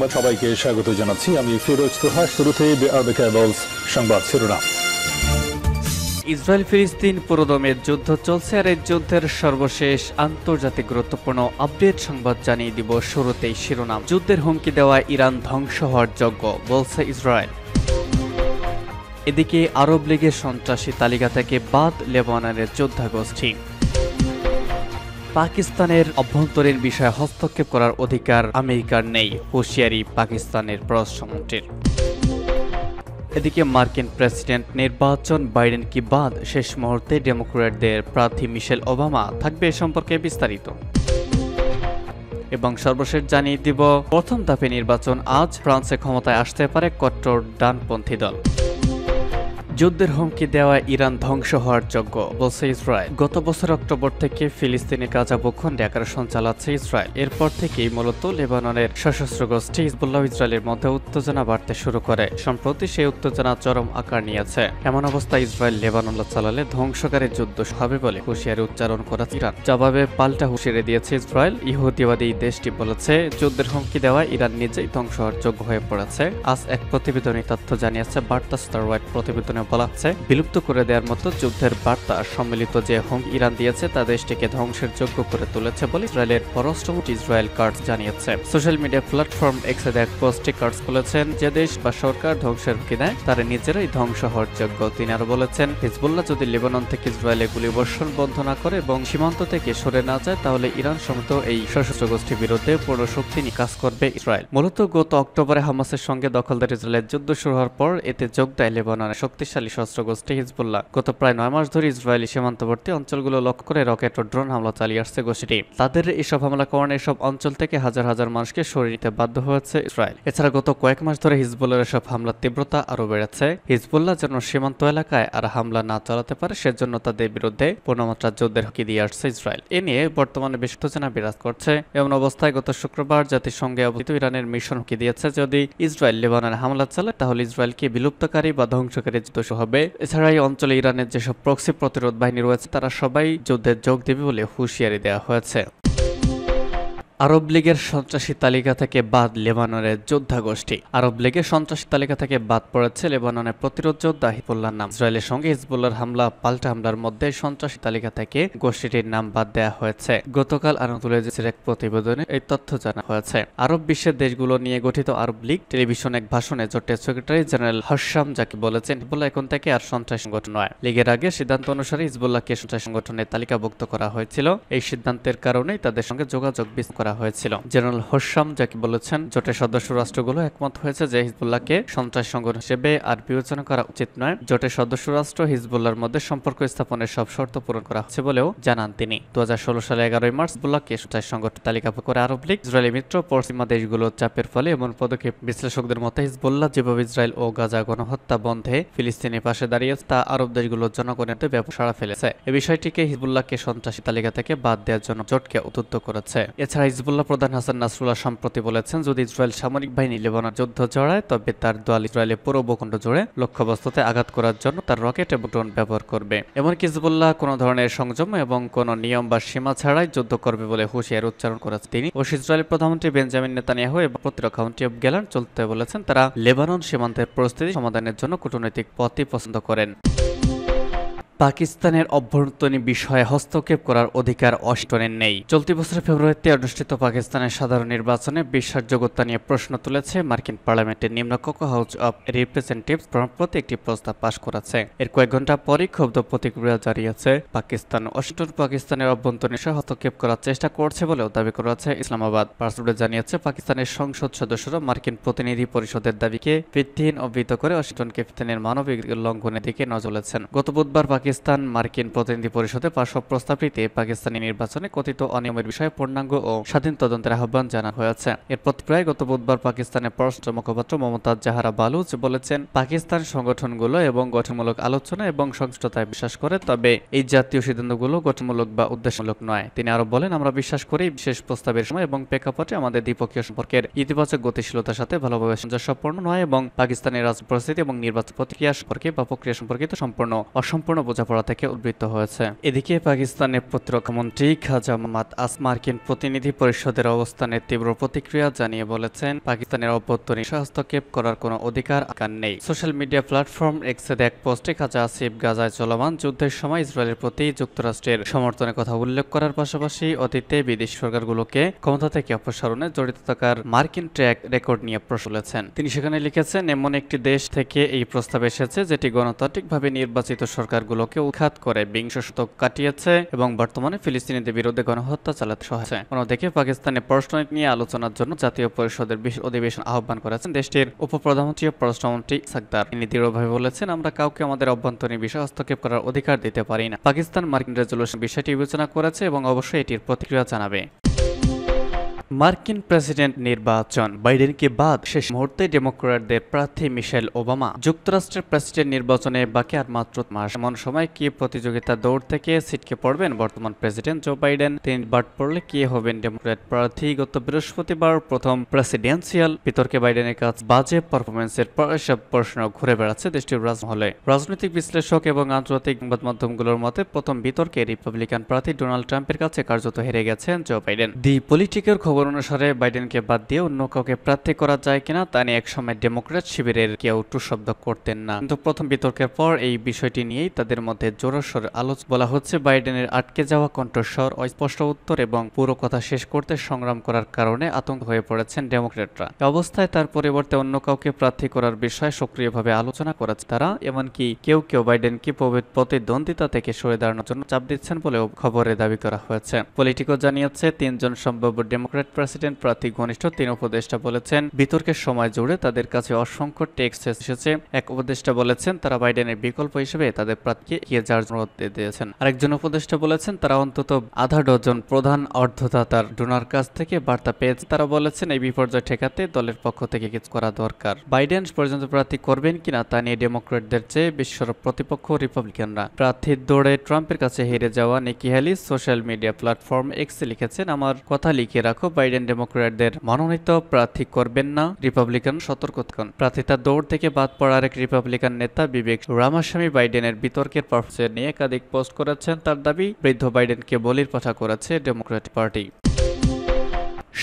সংবাদ সবাইকে স্বাগত জানাচ্ছি। আমি ফিরোজ তোহা। শুরুতেই সংবাদ শিরোনাম। ইসরায়েল ফিলিস্তিন পুরোদমের যুদ্ধ চলছে, আর এই যুদ্ধের সর্বশেষ আন্তর্জাতিক গুরুত্বপূর্ণ আপডেট সংবাদ জানিয়ে দিব। শুরুতেই শিরোনাম। যুদ্ধের হুমকি দেওয়া ইরান ধ্বংস হওয়ার যোগ্য, বলছে ইসরায়েল। এদিকে আরব লীগের সন্ত্রাসী তালিকা থেকে বাদ লেবাননের যোদ্ধাগোষ্ঠী। পাকিস্তানের অভ্যন্তরীণ বিষয়ে হস্তক্ষেপ করার অধিকার আমেরিকার নেই, হুঁশিয়ারি পাকিস্তানের পররাষ্ট্রমন্ত্রীর। এদিকে মার্কিন প্রেসিডেন্ট নির্বাচন, বাইডেন কি বাদ, শেষ মুহূর্তে ডেমোক্র্যাটদের প্রার্থী মিশেল ওবামা, থাকবে এ সম্পর্কে বিস্তারিত। এবং সর্বশেষ জানিয়ে দিব, প্রথম ধাপে নির্বাচন আজ, ফ্রান্সে ক্ষমতায় আসতে পারে কট্টর ডানপন্থী দল। যুদ্ধের হুমকি দেওয়া ইরান ধ্বংস হওয়ার যোগ্য, বলছে ইসরায়েল। গত বছর অক্টোবর থেকে ফিলিস্তিনের গাজা ভূখণ্ডে আগ্রাসন চালাচ্ছে ইসরায়েল। এরপর থেকেই মূলত লেবাননের সশস্ত্র গোষ্ঠী হিজবুল্লাহ ইসরায়েলের মধ্যে উত্তেজনা বাড়তে শুরু করে। সম্প্রতি সেই উত্তেজনা চরম আকার নিয়েছে। এমন অবস্থায় ইসরায়েল লেবানন চালালে ধ্বংসকারী যুদ্ধ হবে বলে হুঁশিয়ারি উচ্চারণ করেছে ইরান। জবাবে পাল্টা হুঁশিয়ারি দিয়েছে ইসরায়েল। ইহুদিবাদী দেশটি বলেছে, যুদ্ধের হুমকি দেওয়া ইরান নিজেই ধ্বংস হওয়ার যোগ্য হয়ে পড়েছে। আজ এক প্রতিবেদনে তথ্য জানিয়েছে বার্তা স্টারওয়াইট। প্রতিবেদনে বলা হচ্ছে, বিলুপ্ত করে দেওয়ার মতো যুদ্ধের বার্তা সম্মিলিত যে হুমকি ইরান দিয়েছে তা দেশটিকে ধ্বংসের যোগ্য করে তুলেছে বলে ইসরায়েলের পররাষ্ট্রমন্ত্রী ইসরায়েল কার্টস জানিয়েছে। সোশ্যাল মিডিয়া প্ল্যাটফর্ম এক্সে এক পোস্টে কার্টস বলেছেন, যে দেশ বা সরকার ধ্বংসের হুমকি দেয় তারা নিজেরাই ধ্বংস হওয়ার যোগ্য। তিনি আরো বলেছেন, হিজবুল্লাহ যদি লেবানন থেকে ইসরায়েলে গুলিবর্ষণ বন্ধ না করে এবং সীমান্ত থেকে সরে না যায়, তাহলে ইরান সমেত এই সশস্ত্র গোষ্ঠীর বিরুদ্ধে পূর্ণ শক্তি নিয়ে কাজ করবে ইসরায়েল। মূলত গত অক্টোবরে হামাসের সঙ্গে দখলদার ইসরায়েলের যুদ্ধ শুরু হওয়ার পর এতে যোগ দেয় লেবাননের শক্তিশালী সশস্ত্র গোষ্ঠী হিজবুল্লাহ। গত প্রায় 9 মাস ধরে ইসরায়েলি সীমান্তবর্তী অঞ্চলগুলো লক্ষ্য করে রকেট ও ড্রোন হামলা চালিয়ে আসছে গোষ্ঠীটি। তাদের এসব হামলার কারণে এসব অঞ্চল থেকে হাজার হাজার মানুষকে সরিয়ে নিতে বাধ্য হয়েছে ইসরায়েল। এছাড়া গত কয়েক মাস ধরে হিজবুল্লাহর এসব হামলার তীব্রতা আরো বেড়েছে। হিজবুল্লাহ যেন সীমান্ত এলাকায় আর হামলা না চালাতে পারে, সেজন্য তাদের বিরুদ্ধে পূর্ণমাত্রা যুদ্ধের হুমকি দিয়ে আসছে ইসরায়েল। এ নিয়ে বর্তমানে বেশ উত্তেজনা বিরাজ করছে। এমন অবস্থায় গত শুক্রবার জাতিসংঘে অবস্থিত ইরানের মিশন হুমকি দিয়েছে, যদি ইসরায়েল লেবাননে হামলা চালায় তাহলে ইসরায়েলকে বিলুপ্তকারী বা ধ্বংসকারী যুদ্ধ হবে। এছাড়া এই অঞ্চলে ইরানের যেসব প্রক্সি প্রতিরোধ বাহিনী রয়েছে তারা সবাই যুদ্ধে যোগ দেবে বলে হুঁশিয়ারি দেওয়া হয়েছে। আরব লীগের সন্ত্রাসী তালিকা থেকে বাদ লেবাননের যোদ্ধাগোষ্ঠী। আরব লীগের সন্ত্রাসী তালিকা থেকে বাদ পড়েছে লেবাননের প্রতিরোধ যোদ্ধা হিজবুল্লাহর নাম। ইসরায়েলের সঙ্গে হিজবুল্লাহর পাল্টা হামলার মধ্যে সন্ত্রাসী তালিকা থেকে গোষ্ঠীটির নাম বাদ দেওয়া হয়েছে। গতকাল আনতুলেজের এক প্রতিবেদনে এই তথ্য জানা হয়েছে। আরব বিশ্বের দেশগুলো নিয়ে গঠিত আরব লীগ টেলিভিশন এক ভাষণে জোটের সেক্রেটারি জেনারেল হশাম জাকি বলেছেন, হিজবুল্লাহ এখন থেকে আর সন্ত্রাসী সংগঠন নয়। লীগের আগে সিদ্ধান্ত অনুসারে হিজবুল্লাহকে সন্ত্রাসী সংগঠনের তালিকাভুক্ত করা হয়েছিল। এই সিদ্ধান্তের কারণেই তাদের সঙ্গে যোগাযোগ বিচ্ছিন্ন করা হয়েছিল। জেনারেল হশাম জাকি বলেছেন, জোটের সদস্য রাষ্ট্রগুলো একমত হয়েছে যে হিজবুল্লাহকে সন্ত্রাসী সংগঠন হিসেবে আর বিবেচনা করা উচিত নয়। জোটের সদস্য রাষ্ট্র হিজবুল্লাহর মধ্যে সম্পর্ক স্থাপনের সব শর্ত পূরণ করা হচ্ছে বলেও জানান তিনি। 2016 সালে 11 মার্চ হিজবুল্লাহকে সন্ত্রাসী সংগঠন তালিকাভুক্ত করে আরব লীগ। ইসরায়েলি মিত্র পশ্চিমা দেশগুলোর চাপের ফলে এমন পদক্ষেপ। বিশ্লেষকদের মতে হিজবুল্লাহ যেভাবে ইসরায়েল ও গাজা গণহত্যা বন্ধে ফিলিস্তিনের পাশে দাঁড়িয়েছে তা আরব দেশগুলোর জনগণের ব্যাপক সাড়া ফেলেছে। এই বিষয়টিকে হিজবুল্লাহকে সন্ত্রাসী তালিকা থেকে বাদ দেওয়ার জন্য জোটকে উদ্বুদ্ধ করেছে। এছাড়া হিজবুল্লাহ প্রধান হাসান নাসরুল্লাহ সম্প্রতি বলেছেন, যদি ইসরায়েল সামরিক বাহিনী লেবানন যুদ্ধ জড়ায় তবে তার দল ইসরায়েলের পুরো ভূখণ্ড জুড়ে লক্ষ্যবস্তুতে আঘাত করার জন্য তার রকেট এবং ড্রোন ব্যবহার করবে। এমনকি হিজবুল্লাহ কোনো ধরনের সংযম এবং কোনো নিয়ম বা সীমা ছাড়াই যুদ্ধ করবে বলে হুঁশিয়ারি উচ্চারণ করেছে তিনি। ও ইসরায়েলের প্রধানমন্ত্রী বেঞ্জামিন নেতানিয়াহু এবং প্রতিরক্ষা মন্ত্রী ইয়োভ গ্যালান্ট চলতে বলেছেন, তারা লেবানন সীমান্তের পরিস্থিতি সমাধানের জন্য কূটনৈতিক পথই পছন্দ করেন। পাকিস্তানের অভ্যন্তরীণ বিষয়ে হস্তক্ষেপ করার অধিকার ওয়াশিংটনের নেই। চলতি বছরের ফেব্রুয়ারিতে অনুষ্ঠিত পাকিস্তানের সাধারণ নির্বাচনে বিশ্বাসযোগ্যতা নিয়ে প্রশ্ন তুলেছে মার্কিন পার্লামেন্টের নিম্নকক্ষ হাউস অব রিপ্রেজেন্টেটিভস প্রতি একটি প্রস্তাব পাশ করেছে। এর কয়েক ঘন্টা পরই ক্ষুব্ধ প্রতিক্রিয়া জানিয়েছে পাকিস্তান। ওয়াশিংটন পাকিস্তানের অভ্যন্তরীণ বিষয়ে হস্তক্ষেপ করার চেষ্টা করছে বলেও দাবি করেছে ইসলামাবাদ। পার্সুডে জানিয়েছে, পাকিস্তানের সংসদ সদস্যরা মার্কিন প্রতিনিধি পরিষদের দাবিকে ভিত্তিহীন অভিহিত করে ওয়াশিংটনকে ফিলিস্তিনের মানবিক লঙ্ঘনের দিকে নজর তুলেছেন। গত বুধবার পাকিস্তান মার্কিন প্রতিনিধি পরিষদে পাশ প্রস্তাবটিতে পাকিস্তানি নির্বাচনে কথিত অনিয়মের বিষয়ে পূর্ণাঙ্গ ও স্বাধীন তদন্তের আহ্বান জানানো হয়েছে। এর প্রতিক্রিয়ায় গত বুধবার পাকিস্তানের পররাষ্ট্র মুখপাত্র মমতাজ জাহারা বালুচ বলেছেন, পাকিস্তান সংগঠনগুলো এবং গঠনমূলক আলোচনা এবং সংশ্লিষ্টতায় বিশ্বাস করে, তবে এই জাতীয় সিদ্ধান্তগুলো গঠনমূলক বা উদ্দেশ্যমূলক নয়। তিনি আরো বলেন, আমরা বিশ্বাস করি বিশেষ প্রস্তাবের সময় এবং প্রেক্ষাপটে আমাদের দ্বিপক্ষীয় সম্পর্কের ইতিবাচক গতিশীলতার সাথে ভালোভাবে সামঞ্জস্যপূর্ণ নয় এবং পাকিস্তানের রাজনৈতিক পরিস্থিতি এবং নির্বাচন প্রক্রিয়া সম্পর্কে বা প্রক্রিয়া সম্পর্কিত সম্পূর্ণ অসম্পূর্ণ বোঝা বোঝাপড়া থেকে উদ্বৃত্ত হয়েছে। এদিকে পাকিস্তানের প্রতিরক্ষামন্ত্রী খাজা মোহাম্মদ মার্কিন প্রতিনিধি পরিষদের অবস্থানের তীব্র প্রতিক্রিয়া জানিয়ে বলেছেন, পাকিস্তানের অভ্যন্তরীণ হস্তক্ষেপ করার কোনো অধিকার নেই। সোশ্যাল মিডিয়া প্ল্যাটফর্ম এক্সে এক পোস্টে খাজা আসিফ গাজায় চলমান যুদ্ধের সময় ইসরায়েলের প্রতি যুক্তরাষ্ট্রের সমর্থনের কথা উল্লেখ করার পাশাপাশি অতীতে বিদেশি সরকারগুলোকে ক্ষমতা থেকে অপসারণে জড়িত থাকার মার্কিন ট্র্যাক রেকর্ড নিয়ে প্রশ্ন তুলেছেন। তিনি সেখানে লিখেছেন, এমন একটি দেশ থেকে এই প্রস্তাব এসেছে যেটি গণতান্ত্রিকভাবে নির্বাচিত সরকারগুলোকে উৎখাত করে বিংশ শতক কাটিয়েছে এবং বর্তমানে ফিলিস্তিনিদের বিরুদ্ধে গণহত্যা চালাতে সহায়তা। অন্যদিকে পাকিস্তানের পররাষ্ট্রনীতি নিয়ে আলোচনার জন্য জাতীয় পরিষদের বিশেষ অধিবেশন আহ্বান করেছেন দেশটির উপপ্রধানমন্ত্রী ও পররাষ্ট্রমন্ত্রী সাকদার। তিনি দৃঢ়ভাবে বলেছেন, আমরা কাউকে আমাদের অভ্যন্তরীণ বিষয়ে হস্তক্ষেপ করার অধিকার দিতে পারি না। পাকিস্তান মার্কিন রেজলিউশন বিষয়টি বিবেচনা করেছে এবং অবশ্যই এটির প্রতিক্রিয়া জানাবে। মার্কিন প্রেসিডেন্ট নির্বাচন, বাইডেনকে বাদ শেষ মুহূর্তে ডেমোক্র্যাটদের প্রার্থী মিশেল ওবামা। যুক্তরাষ্ট্রের প্রেসিডেন্ট নির্বাচনে বাকি আর মাত্র মাস। এমন সময় কি প্রতিযোগিতা দৌড় থেকে ছিটকে পড়বেন বর্তমান প্রেসিডেন্ট জো বাইডেন? তিনি বাদ পড়লে কে হবেন ডেমোক্র্যাট প্রার্থী? গত বৃহস্পতিবার প্রথম প্রেসিডেন্সিয়াল বিতর্কে বাইডেনের কাছে বাজে পারফরমেন্সের পর এসব প্রশ্ন ঘুরে বেড়াচ্ছে দেশটির রাজমহলে। রাজনৈতিক বিশ্লেষক এবং আন্তর্জাতিক সংবাদ মাধ্যমগুলোর মতে প্রথম বিতর্কে রিপাবলিকান প্রার্থী ডোনাল্ড ট্রাম্পের কাছে কার্যত হেরে গেছেন জো বাইডেন। দি পলিটিকের খবর অনুসারে বাইডেনকে বাদ দিয়ে অন্য কাউকে প্রার্থী করা যায় কিনা তা নিয়ে একসময় ডেমোক্র্যাট শিবিরের কেউ টু শব্দ করতেন না, কিন্তু প্রথম বিতর্কের পর এই বিষয়টি নিয়েই তাদের মধ্যে জোরসোর আলোচনা। বলা হচ্ছে, বাইডেনের আটকে যাওয়া কণ্ঠস্বর, অস্পষ্ট উত্তর এবং পুরো কথা শেষ করতে সংগ্রাম করার কারণে আতঙ্ক হয়ে পড়েছেন ডেমোক্র্যাটরা। এই অবস্থায় তার পরিবর্তে অন্য কাউকে প্রার্থী করার বিষয়ে সক্রিয়ভাবে আলোচনা করেছে তারা। এমনকি কেউ কেউ বাইডেনকে প্রতিদ্বন্দ্বিতা থেকে সরে দাঁড়ানোর জন্য চাপ দিচ্ছেন বলেও খবরে দাবি করা হয়েছে। পলিটিকো জানিয়েছে, তিনজন সম্ভাব্য ডেমোক্র্যাট প্রেসিডেন্ট প্রার্থী ঘনিষ্ঠ তিন উপদেষ্টা বলেছেন বিতর্কের সময় জুড়ে তাদের কাছে অসংখ্য টেক্সট এসেছে। এক উপদেষ্টা বলেছেন তারা বাইডেনের বিকল্প হিসেবে তাদের প্রার্থীকে এগিয়ে যাওয়ার অনুরোধ দিয়েছেন। আরেকজন উপদেষ্টা বলেছেন তারা অন্তত আধা ডজন প্রধান অর্থদাতার ডোনার কাছ থেকে বার্তা পেয়েছে। তারা বলেছেন এই বিপর্যয় ঠেকাতে দলের পক্ষ থেকে কিছু করা দরকার। বাইডেন পর্যন্ত প্রার্থী করবেন কিনা তা নিয়ে ডেমোক্র্যাটদের চেয়ে বিশ্বর প্রতিপক্ষ রিপাবলিকানরা। প্রার্থীর দৌড়ে ট্রাম্পের কাছে হেরে যাওয়া Nikki Haley social media platform এক্সে লিখেছেন, আমার কথা লিখে রাখো, বাইডেন ডেমোক্র্যাটদের মনোনীত প্রার্থী করবেন না, রিপাবলিকান সতর্ক থাকুন। প্রার্থিতার দৌড় থেকে বাদ পড়ার এক রিপাবলিকান নেতা বিবেক রামাস্বামী বাইডেনের বিতর্কের পারফরমেন্স নিয়ে একাধিক পোস্ট করেছেন। তার দাবি, বৃদ্ধ বাইডেনকে বলির পাঠা করেছে ডেমোক্র্যাটিক পার্টি।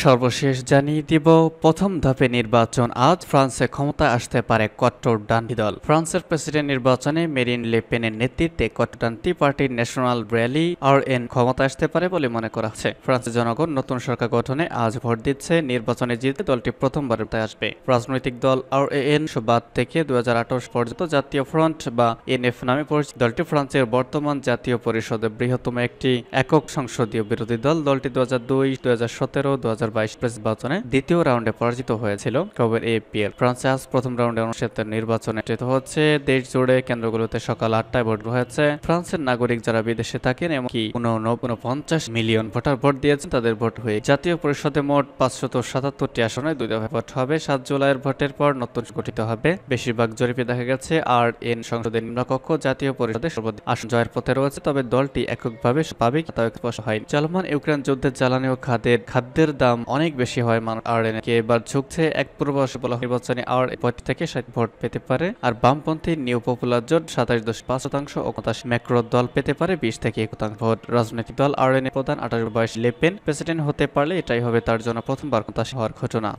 সর্বশেষ জানিয়ে দিব, প্রথম ধাপে নির্বাচন আজ। ফ্রান্সে ক্ষমতায় আসতে পারে কট্টর ডানপন্থী দল। ফ্রান্সের প্রেসিডেন্ট নির্বাচনে মেরিন লে পেনের নেতৃত্বে কট্টরপন্থী পার্টির ন্যাশনাল র্যালি আরএন ক্ষমতায় আসতে পারে বলে মনে করা হচ্ছে। ফ্রান্সের জনগণ নতুন সরকার গঠনে আজ ভোট দিচ্ছে। নির্বাচনে জিতে দলটি প্রথমবারের মতো আসবে। রাজনৈতিক দল আরএন বাদ থেকে 2028 পর্যন্ত জাতীয় ফ্রন্ট বা এনএফ নামে পরিচিত দলটি ফ্রান্সের বর্তমান জাতীয় পরিষদের বৃহত্তম একটি একক সংসদীয় বিরোধী দল। দলটি 2002, 2017, 2022 নির্বাচনে দ্বিতীয় রাউন্ডে পরাজিত হয়েছিল। খবর এপিএল। ফ্রান্সে আজ প্রথম রাউন্ডে অনুষ্ঠিত নির্বাচনে হচ্ছে। দেশ জুড়ে কেন্দ্রগুলোতে সকাল 8টায় ভোট হয়েছে। ফ্রান্সের নাগরিক যারা বিদেশে থাকেন এমনকি 49 মিলিয়ন ভোটার ভোট দিয়েছেন, তাদের ভোট হয়ে জাতীয় পরিষদে মোট 577টি আসনে 2 দফায় ভোট হবে। 7 জুলাইয়ের ভোটের পর নতুন গঠিত হবে। বেশিরভাগ জরিপে দেখা গেছে আরএন সংসদের নিম্নকক্ষ জাতীয় পরিষদে সর্বাধিক আসন জয়ের পথে রয়েছে, তবে দলটি এককভাবে পাবে তা স্পষ্ট হয়নি। চলমান ইউক্রেন যুদ্ধের জ্বালানি ও খাদ্যের দাম অনেক বেশি হয়। মানুষ আরএন কে এবার ঝুঁকছে। এক পূর্বাভাসে বলা হয় নির্বাচনে আরএন 35 থেকে 60 ভোট পেতে পারে, আর বামপন্থী নিউ পপুলার জোট 27.5% ও 29 ম্যাক্রো দল পেতে পারে 20 থেকে 21% ভোট। রাজনৈতিক দল আরএন এর প্রধান 28 বয়স লে পেন প্রেসিডেন্ট হতে পারলে এটাই হবে তার জন্য প্রথমবার ক্ষমতাসীন হওয়ার ঘটনা।